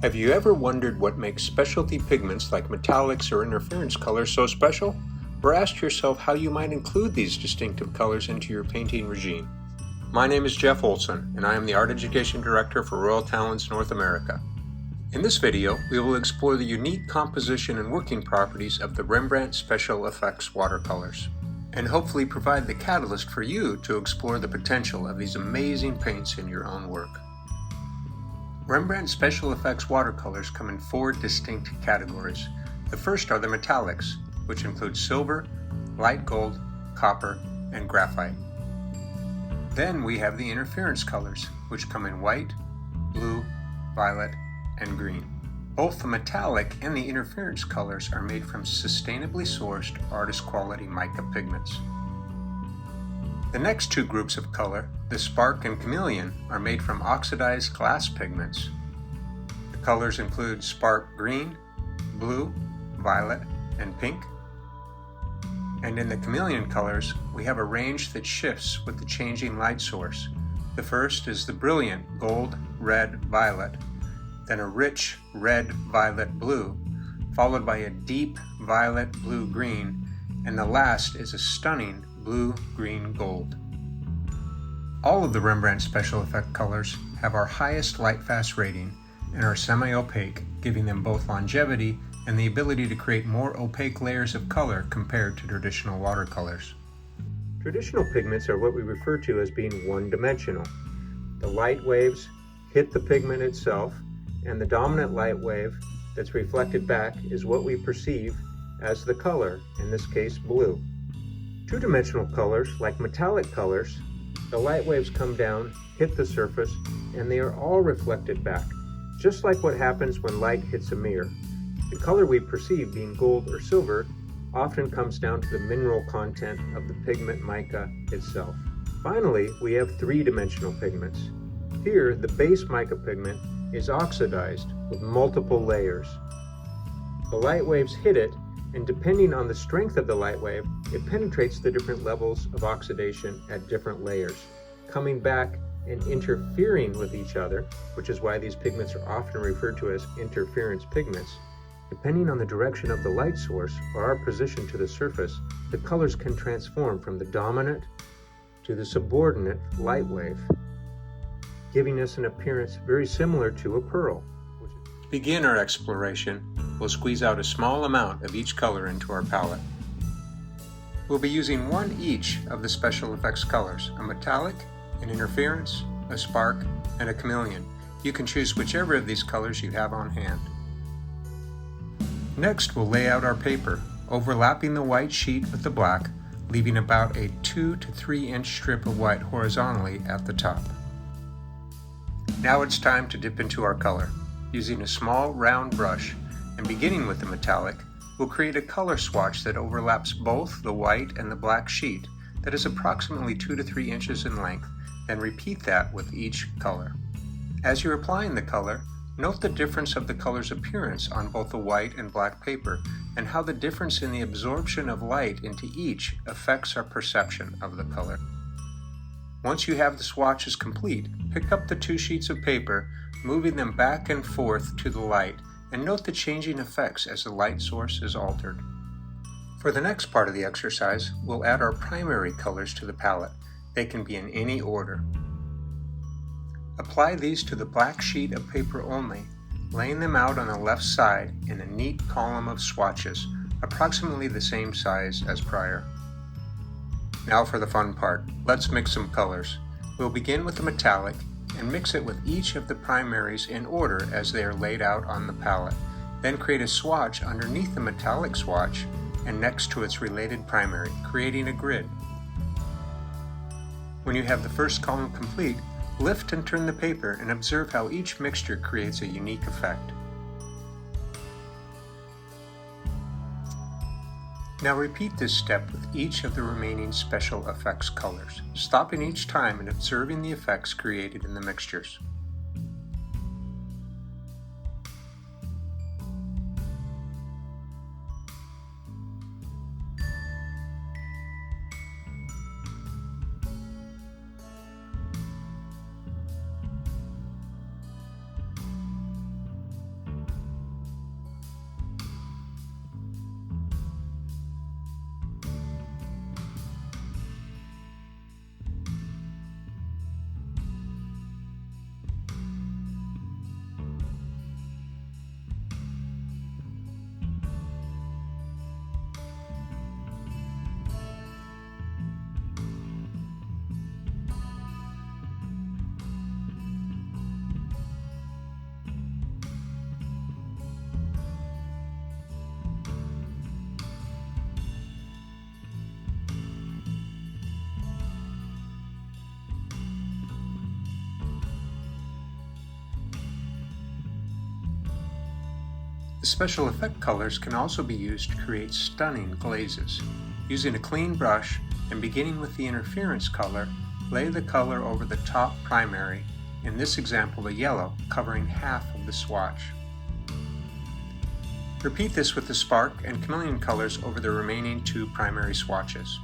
Have you ever wondered what makes specialty pigments like metallics or interference colors so special? Or asked yourself how you might include these distinctive colors into your painting regime? My name is Jeff Olson, and I am the Art Education Director for Royal Talens North America. In this video, we will explore the unique composition and working properties of the Rembrandt Special Effects watercolors, and hopefully provide the catalyst for you to explore the potential of these amazing paints in your own work. Rembrandt Special Effects watercolors come in 4 distinct categories. The first are the metallics, which include silver, light gold, copper, and graphite. Then we have the interference colors, which come in white, blue, violet, and green. Both the metallic and the interference colors are made from sustainably sourced artist quality mica pigments. The next 2 groups of color, the spark and chameleon, are made from oxidized glass pigments. The colors include spark green, blue, violet, and pink. And in the chameleon colors, we have a range that shifts with the changing light source. The first is the brilliant gold, red, violet, then a rich red, violet, blue, followed by a deep violet, blue, green, and the last is a stunning blue, green, gold. All of the Rembrandt Special Effect colors have our highest light fast rating and are semi-opaque, giving them both longevity and the ability to create more opaque layers of color compared to traditional watercolors. Traditional pigments are what we refer to as being one-dimensional. The light waves hit the pigment itself, and the dominant light wave that's reflected back is what we perceive as the color, in this case blue. Two-dimensional colors, like metallic colors, the light waves come down, hit the surface, and they are all reflected back, just like what happens when light hits a mirror. The color we perceive, being gold or silver, often comes down to the mineral content of the pigment mica itself. Finally, we have three-dimensional pigments. Here, the base mica pigment is oxidized with multiple layers. The light waves hit it, and depending on the strength of the light wave, it penetrates the different levels of oxidation at different layers, coming back and interfering with each other, which is why these pigments are often referred to as interference pigments. Depending on the direction of the light source or our position to the surface, the colors can transform from the dominant to the subordinate light wave, giving us an appearance very similar to a pearl. To begin our exploration, we'll squeeze out a small amount of each color into our palette. We'll be using one each of the special effects colors, a metallic, an interference, a spark, and a chameleon. You can choose whichever of these colors you have on hand. Next, we'll lay out our paper, overlapping the white sheet with the black, leaving about a 2 to 3 inch strip of white horizontally at the top. Now it's time to dip into our color. Using a small round brush and beginning with the metallic, we'll create a color swatch that overlaps both the white and the black sheet that is approximately 2 to 3 inches in length, then repeat that with each color. As you're applying the color, note the difference of the color's appearance on both the white and black paper and how the difference in the absorption of light into each affects our perception of the color. Once you have the swatches complete, pick up the 2 sheets of paper, moving them back and forth to the light, and note the changing effects as the light source is altered. For the next part of the exercise, we'll add our primary colors to the palette. They can be in any order. Apply these to the black sheet of paper only, laying them out on the left side in a neat column of swatches, approximately the same size as prior. Now for the fun part. Let's mix some colors. We'll begin with the metallic and mix it with each of the primaries in order as they are laid out on the palette. Then create a swatch underneath the metallic swatch and next to its related primary, creating a grid. When you have the first column complete, lift and turn the paper and observe how each mixture creates a unique effect. Now repeat this step with each of the remaining special effects colors, stopping each time and observing the effects created in the mixtures. Special effect colors can also be used to create stunning glazes. Using a clean brush and beginning with the interference color, lay the color over the top primary, in this example the yellow, covering half of the swatch. Repeat this with the spark and chameleon colors over the remaining 2 primary swatches.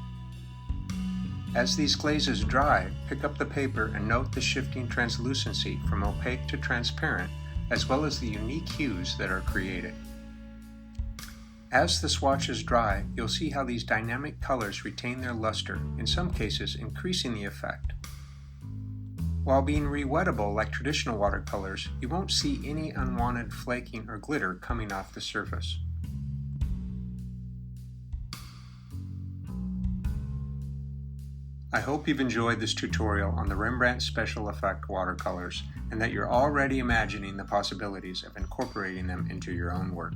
As these glazes dry, pick up the paper and note the shifting translucency from opaque to transparent, as well as the unique hues that are created. As the swatches dry, you'll see how these dynamic colors retain their luster, in some cases increasing the effect. While being rewettable like traditional watercolors, you won't see any unwanted flaking or glitter coming off the surface. I hope you've enjoyed this tutorial on the Rembrandt Special Effect watercolors and that you're already imagining the possibilities of incorporating them into your own work.